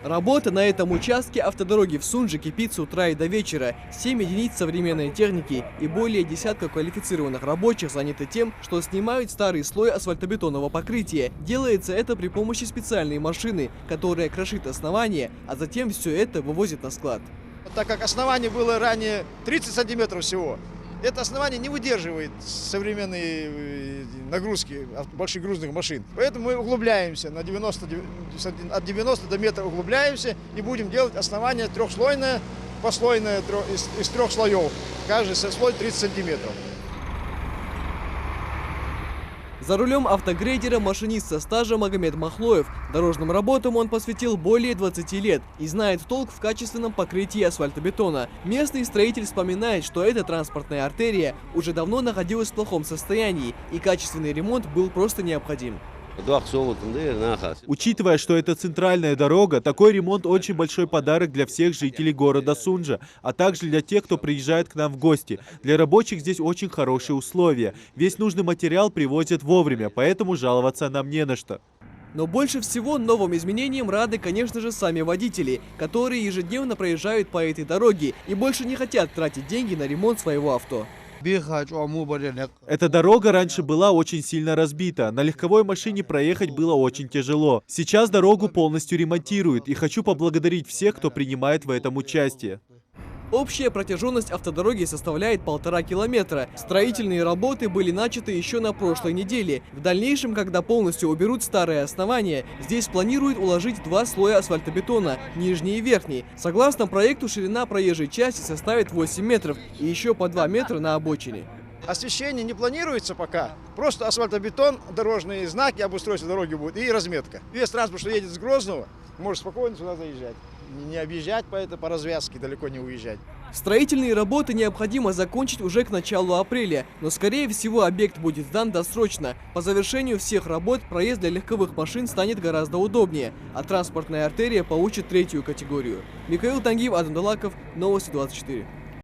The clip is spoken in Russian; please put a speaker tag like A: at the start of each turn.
A: Работа на этом участке автодороги в Сунже кипит с утра и до вечера. 7 единиц современной техники и более десятка квалифицированных рабочих заняты тем, что снимают старый слой асфальтобетонного покрытия. Делается это при помощи специальной машины, которая крошит основание, а затем все это вывозит на склад.
B: Так как основание было ранее 30 сантиметров всего, это основание не выдерживает современные нагрузки больших грузных машин. Поэтому мы углубляемся на 90, от 90 до метра углубляемся и будем делать основание трехслойное, послойное из 3 слоев. Каждый слой 30 сантиметров.
A: За рулем автогрейдера машинист со стажем Магомед Махлоев. Дорожным работам он посвятил более 20 лет и знает толк в качественном покрытии асфальтобетона. Местный строитель вспоминает, что эта транспортная артерия уже давно находилась в плохом состоянии, и качественный ремонт был просто необходим.
C: Учитывая, что это центральная дорога, такой ремонт очень большой подарок для всех жителей города Сунжа, а также для тех, кто приезжает к нам в гости. Для рабочих здесь очень хорошие условия. Весь нужный материал привозят вовремя, поэтому жаловаться нам не на что.
A: Но больше всего новым изменениям рады, конечно же, сами водители, которые ежедневно проезжают по этой дороге и больше не хотят тратить деньги на ремонт своего авто.
C: Эта дорога раньше была очень сильно разбита. На легковой машине проехать было очень тяжело. Сейчас дорогу полностью ремонтируют, и хочу поблагодарить всех, кто принимает в этом участие.
A: Общая протяженность автодороги составляет 1,5 километра. Строительные работы были начаты еще на прошлой неделе. В дальнейшем, когда полностью уберут старое основание, здесь планируют уложить 2 слоя асфальтобетона, нижний и верхний. Согласно проекту, ширина проезжей части составит 8 метров и еще по 2 метра на обочине.
B: Освещение не планируется пока. Просто асфальтобетон, дорожные знаки, обустройство дороги будет и разметка. Весь транспорт, что едет с Грозного, может спокойно сюда заезжать. Не объезжать по развязке, далеко не уезжать.
A: Строительные работы необходимо закончить уже к началу апреля, но скорее всего объект будет сдан досрочно. По завершению всех работ проезд для легковых машин станет гораздо удобнее, а транспортная артерия получит 3-ю категорию. Михаил Тангиев, Адам Далаков, Новости 24.